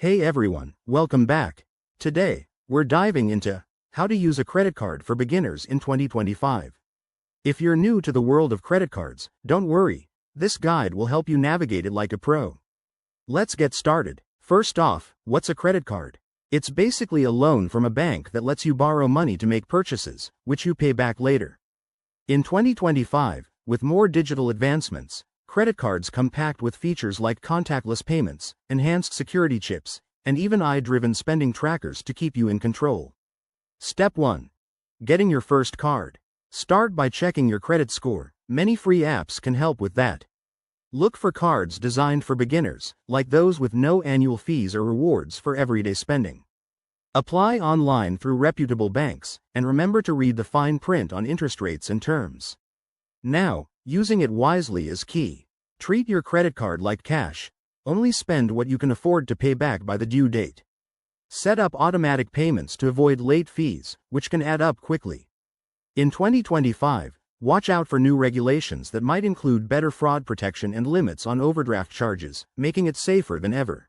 Hey everyone, welcome back. Today, we're diving into how to use a credit card for beginners in 2025. If you're new to the world of credit cards, don't worry. This guide will help you navigate it like a pro. Let's get started. First off, what's a credit card? It's basically a loan from a bank that lets you borrow money to make purchases, which you pay back later. In 2025, with more digital advancements, credit cards come packed with features like contactless payments, enhanced security chips, and even AI-driven spending trackers to keep you in control. Step 1. Getting your first card. Start by checking your credit score. Many free apps can help with that. Look for cards designed for beginners, like those with no annual fees or rewards for everyday spending. Apply online through reputable banks, and remember to read the fine print on interest rates and terms. Now, using it wisely is key. Treat your credit card like cash. Only spend what you can afford to pay back by the due date. Set up automatic payments to avoid late fees, which can add up quickly. In 2025, watch out for new regulations that might include better fraud protection and limits on overdraft charges, making it safer than ever.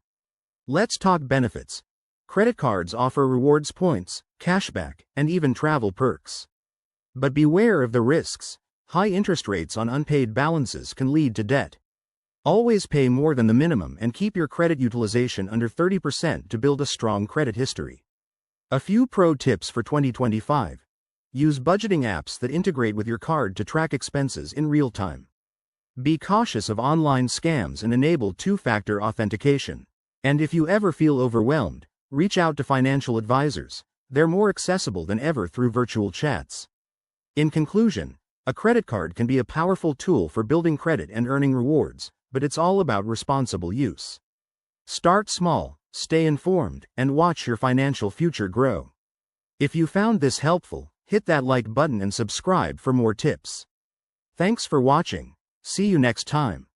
Let's talk benefits. Credit cards offer rewards points, cashback, and even travel perks. But beware of the risks. High interest rates on unpaid balances can lead to debt. Always pay more than the minimum and keep your credit utilization under 30% to build a strong credit history. A few pro tips for 2025. Use budgeting apps that integrate with your card to track expenses in real time. Be cautious of online scams and enable two-factor authentication. And if you ever feel overwhelmed, reach out to financial advisors. They're more accessible than ever through virtual chats. In conclusion, a credit card can be a powerful tool for building credit and earning rewards, but it's all about responsible use. Start small, stay informed, and watch your financial future grow. If you found this helpful, hit that like button and subscribe for more tips. Thanks for watching. See you next time.